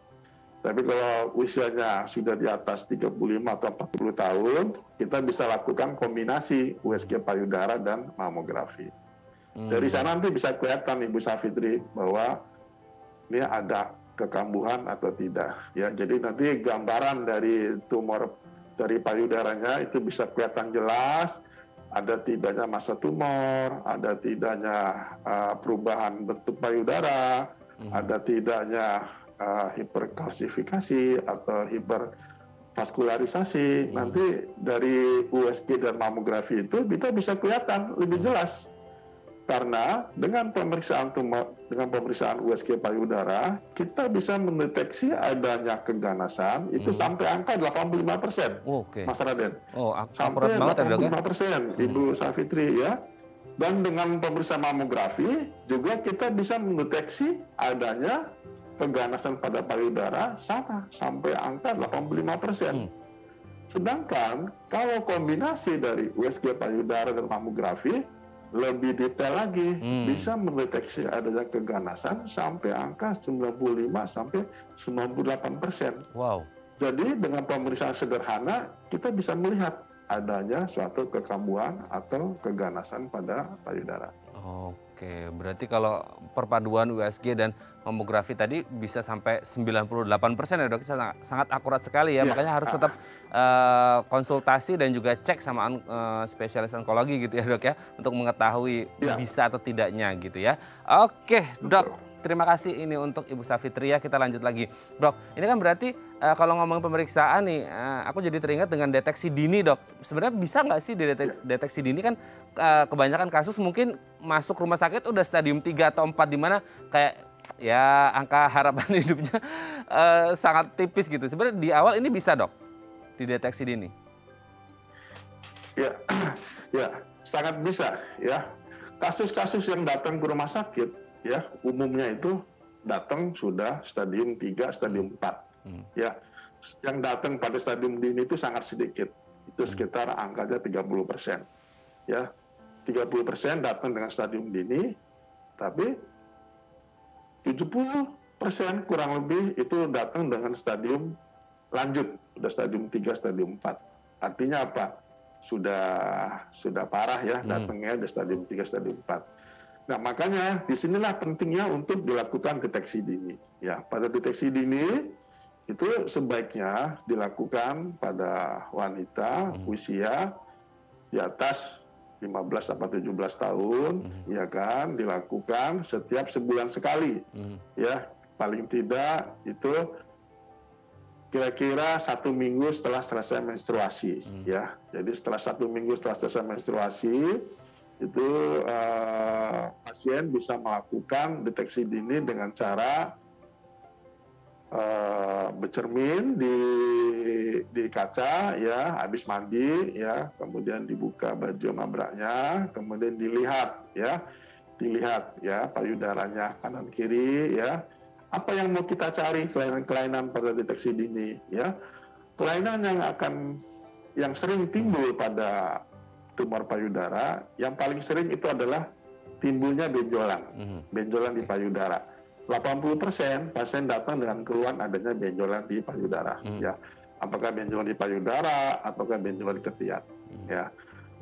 [SPEAKER 3] Tapi kalau usianya sudah di atas 35 atau 40 tahun, kita bisa lakukan kombinasi USG payudara dan mamografi. Dari sana nanti bisa kelihatan Ibu Safitri bahwa ini ada kekambuhan atau tidak. Ya, jadi nanti gambaran dari tumor dari payudaranya itu bisa kelihatan jelas, ada tidaknya massa tumor, ada tidaknya perubahan bentuk payudara, ada tidaknya hiperkalsifikasi atau hipervaskularisasi. Nanti dari USG dan mamografi itu kita bisa kelihatan lebih jelas. Karena dengan pemeriksaan USG payudara, kita bisa mendeteksi adanya keganasan itu sampai angka 85%.
[SPEAKER 1] Oke.
[SPEAKER 3] Mas Raden.
[SPEAKER 1] Sampai
[SPEAKER 3] 85%, Ibu Safitri ya. Dan dengan pemeriksaan mamografi juga kita bisa mendeteksi adanya keganasan pada payudara sampai angka 85%. Sedangkan kalau kombinasi dari USG payudara dan mamografi lebih detail lagi, bisa mendeteksi adanya keganasan sampai angka 95 sampai 98%.
[SPEAKER 1] Wow.
[SPEAKER 3] Jadi dengan pemeriksaan sederhana kita bisa melihat adanya suatu kekambuhan atau keganasan pada payudara.
[SPEAKER 1] Oke, berarti kalau perpaduan USG dan mamografi tadi bisa sampai 98% ya, Dok. Sangat akurat sekali ya. Makanya harus tetap konsultasi dan juga cek sama spesialis onkologi gitu ya, Dok ya, untuk mengetahui bisa atau tidaknya gitu ya. Oke, Dok. Terima kasih ini untuk Ibu Safitri ya. Kita lanjut lagi. Dok, ini kan berarti kalau ngomong pemeriksaan nih, aku jadi teringat dengan deteksi dini, Dok. Sebenarnya bisa nggak sih deteksi dini kan kebanyakan kasus mungkin masuk rumah sakit udah stadium 3 atau 4 di mana kayak ya angka harapan hidupnya sangat tipis gitu. Sebenarnya di awal ini bisa, Dok, dideteksi dini.
[SPEAKER 3] Ya, sangat bisa ya. Kasus-kasus yang datang ke rumah sakit ya umumnya itu datang sudah stadium 3, stadium 4. Ya, yang datang pada stadium dini itu sangat sedikit. Itu sekitar angkanya 30%. Ya, 30% datang dengan stadium dini, tapi 70% kurang lebih itu datang dengan stadium lanjut, sudah stadium 3, stadium 4. Artinya apa? Sudah parah ya, datangnya di stadium 3, stadium 4. Nah, makanya disinilah pentingnya untuk dilakukan deteksi dini. Ya, pada deteksi dini itu sebaiknya dilakukan pada wanita usia di atas 15 sampai 17 tahun, ya kan, dilakukan setiap sebulan sekali. Ya, paling tidak itu kira-kira 1 minggu setelah selesai menstruasi. Ya, jadi setelah 1 minggu setelah selesai menstruasi itu pasien bisa melakukan deteksi dini dengan cara bercermin di kaca, ya, habis mandi, ya, kemudian dibuka baju mabraknya, kemudian dilihat ya payudaranya kanan kiri, ya. Apa yang mau kita cari kelainan-kelainan pada deteksi dini, ya? Kelainan yang sering timbul pada tumor payudara, yang paling sering itu adalah timbulnya benjolan di payudara. 80% pasien datang dengan keluhan adanya benjolan di payudara, ya. Apakah benjolan di payudara, apakah benjolan di ketiak, ya.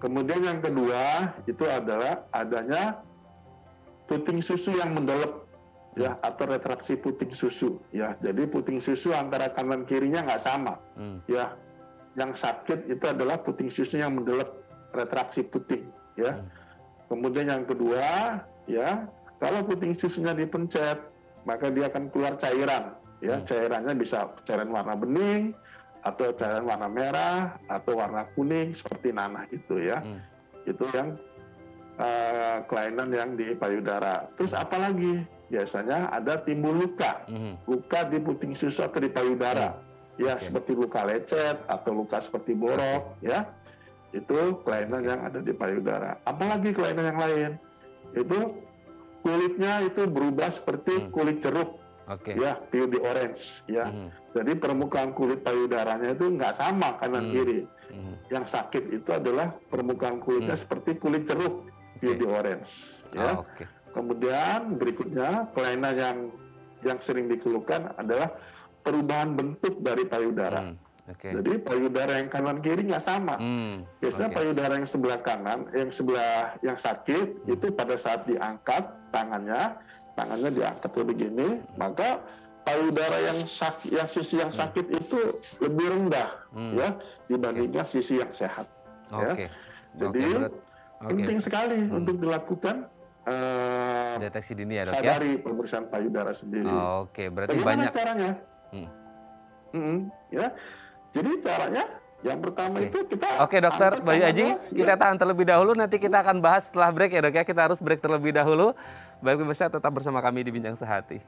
[SPEAKER 3] Kemudian yang kedua itu adalah adanya puting susu yang mendelep, ya, atau retraksi puting susu, ya. Jadi puting susu antara kanan kirinya nggak sama, ya. Yang sakit itu adalah puting susu yang mendelep, retraksi puting, ya. Kemudian yang kedua, ya, kalau puting susunya dipencet, maka dia akan keluar cairan, ya. Cairannya bisa cairan warna bening, atau cairan warna merah, atau warna kuning seperti nanah gitu, ya. Itu yang kelainan yang di payudara. Terus apalagi? Biasanya ada timbul luka, luka di puting susu atau di payudara, ya, seperti luka lecet atau luka seperti borok, ya. Itu kelainan yang ada di payudara. Apalagi kelainan yang lain, itu kulitnya itu berubah seperti kulit jeruk, ya, pure orange, ya. Jadi permukaan kulit payudaranya itu nggak sama kanan kiri. Yang sakit itu adalah permukaan kulitnya seperti kulit jeruk, pure orange, ya. Kemudian berikutnya kelainan yang sering dikeluhkan adalah perubahan bentuk dari payudara. Jadi payudara yang kanan kiri nggak sama. Biasanya payudara yang sebelah kanan, yang sakit itu pada saat diangkat tangannya diangkat begini, maka payudara yang sisi yang sakit itu lebih rendah, ya, dibandingkan sisi yang sehat. Ya. Jadi penting sekali untuk dilakukan
[SPEAKER 1] deteksi dini, ya, Dok,
[SPEAKER 3] sadari pemeriksaan payudara sendiri.
[SPEAKER 1] Berarti
[SPEAKER 3] bagaimana
[SPEAKER 1] banyak
[SPEAKER 3] caranya? Ya. Jadi caranya yang pertama itu kita
[SPEAKER 1] Dokter Bayu Aji, kita tahan terlebih dahulu, nanti kita akan bahas setelah break, ya, Dok, ya. Kita harus break terlebih dahulu. Baik pemirsa, tetap bersama kami di Bincang Sehati.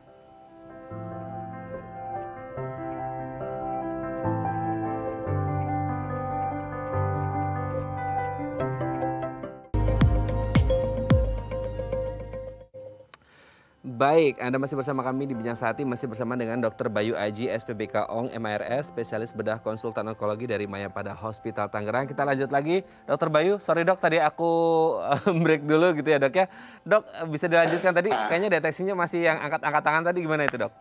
[SPEAKER 1] Baik, Anda masih bersama kami di Bincang Sehati, masih bersama dengan Dr. Bayu Aji, SPBK ONG MARS, spesialis bedah konsultan onkologi dari Mayapada Hospital Tangerang. Kita lanjut lagi, Dr. Bayu. Sorry, Dok, tadi aku break dulu gitu, ya, Dok, ya. Dok, bisa dilanjutkan tadi, kayaknya deteksinya masih yang angkat-angkat tangan tadi, gimana itu, Dok?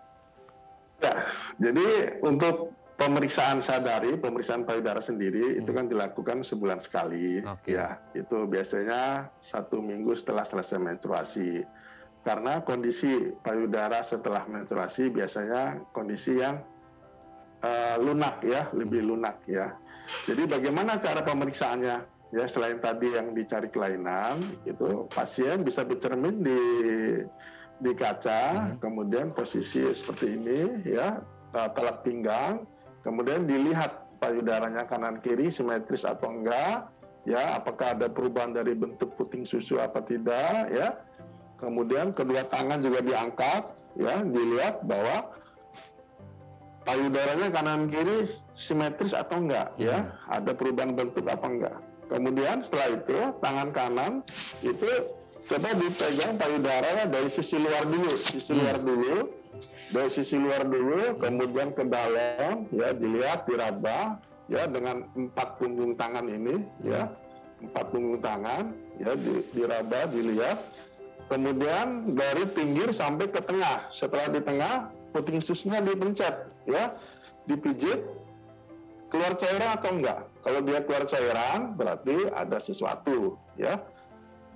[SPEAKER 3] Ya, jadi untuk pemeriksaan sadari, pemeriksaan payudara sendiri itu kan dilakukan sebulan sekali, ya. Itu biasanya 1 minggu setelah selesai menstruasi. Karena kondisi payudara setelah menstruasi biasanya kondisi yang lunak, ya, lebih lunak, ya. Jadi bagaimana cara pemeriksaannya? Ya, selain tadi yang dicari kelainan, itu pasien bisa bercermin di kaca, kemudian posisi seperti ini, ya, telak pinggang, kemudian dilihat payudaranya kanan kiri simetris atau enggak, ya, apakah ada perubahan dari bentuk puting susu apa tidak, ya. Kemudian kedua tangan juga diangkat, ya, dilihat bahwa payudaranya kanan kiri simetris atau enggak, ya, ada perubahan bentuk apa enggak. Kemudian setelah itu tangan kanan itu coba dipegang payudaranya dari sisi luar dulu, dari sisi luar dulu, kemudian ke dalam, ya dilihat, diraba, ya dengan 4 punggung tangan ini, ya 4 punggung tangan, ya diraba, dilihat, kemudian dari pinggir sampai ke tengah. Setelah di tengah, puting susnya dipencet, ya dipijit, keluar cairan atau enggak. Kalau dia keluar cairan, berarti ada sesuatu, ya.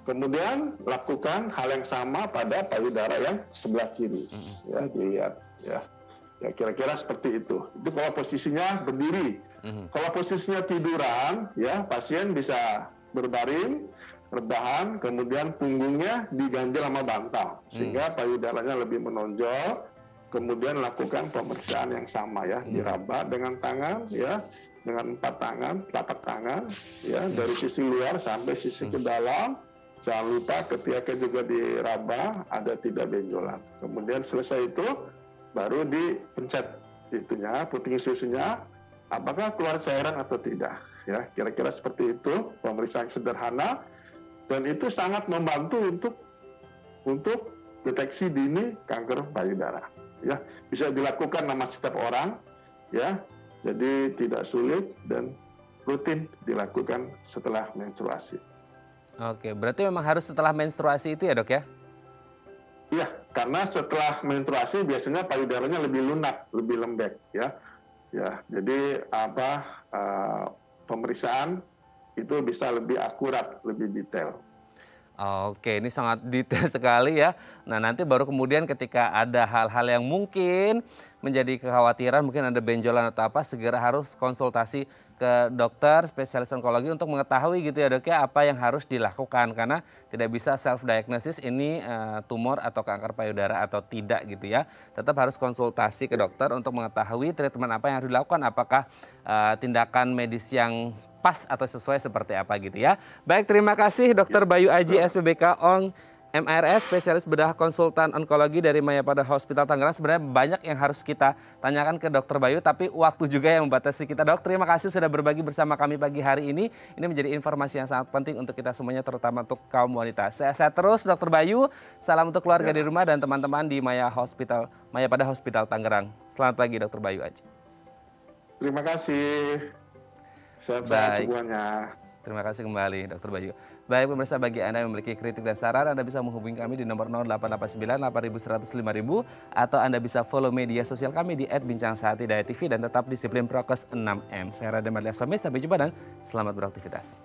[SPEAKER 3] Kemudian lakukan hal yang sama pada payudara yang sebelah kiri, ya dilihat, ya kira-kira seperti itu. Itu kalau posisinya berdiri. Kalau posisinya tiduran, ya pasien bisa berbaring, rebahan, kemudian punggungnya diganjel sama bantal, sehingga payudaranya lebih menonjol. Kemudian lakukan pemeriksaan yang sama, ya diraba dengan tangan, ya dengan 4 tangan, telapak tangan, ya dari sisi luar sampai sisi ke dalam. Jangan lupa ketika juga diraba ada tidak benjolan. Kemudian selesai itu baru dipencet itunya, puting susunya, apakah keluar cairan atau tidak. Ya, kira-kira seperti itu pemeriksaan sederhana, dan itu sangat membantu untuk deteksi dini kanker payudara. Ya, bisa dilakukan sama setiap orang, ya. Jadi tidak sulit dan rutin dilakukan setelah menstruasi.
[SPEAKER 1] Oke, berarti memang harus setelah menstruasi itu ya, Dok ya?
[SPEAKER 3] Iya, karena setelah menstruasi biasanya payudaranya lebih lunak, lebih lembek, ya. Ya, jadi pemeriksaan itu bisa lebih akurat, lebih detail.
[SPEAKER 1] Oke, ini sangat detail sekali ya. Nah, nanti baru kemudian ketika ada hal-hal yang mungkin menjadi kekhawatiran, mungkin ada benjolan atau apa, segera harus konsultasi ke dokter spesialis onkologi untuk mengetahui gitu ya, Dok ya, apa yang harus dilakukan, karena tidak bisa self diagnosis ini tumor atau kanker payudara atau tidak gitu ya. Tetap harus konsultasi ke dokter untuk mengetahui treatment apa yang harus dilakukan, apakah tindakan medis yang pas atau sesuai seperti apa gitu ya. Baik, terima kasih Dr. Bayu Aji SPBK Onc MRS, spesialis bedah konsultan onkologi dari Mayapada Hospital Tangerang. Sebenarnya banyak yang harus kita tanyakan ke Dr. Bayu, tapi waktu juga yang membatasi kita. Dok, terima kasih sudah berbagi bersama kami pagi hari ini. Ini menjadi informasi yang sangat penting untuk kita semuanya, terutama untuk kaum wanita. Sehat terus Dr. Bayu. Salam untuk keluarga di rumah dan teman-teman di Mayapada Hospital Tangerang. Selamat pagi Dr. Bayu Aji.
[SPEAKER 3] Terima kasih. Sehat-sehat semuanya.
[SPEAKER 1] Terima kasih kembali Dr. Bayu. Baik pemirsa, bagi Anda yang memiliki kritik dan saran, Anda bisa menghubungi kami di nomor 0889 8100 5000 atau Anda bisa follow media sosial kami di @bincangsehat_tv dan tetap disiplin prokes 6M. Saya Raden Marlias pamit, sampai jumpa dan selamat beraktivitas.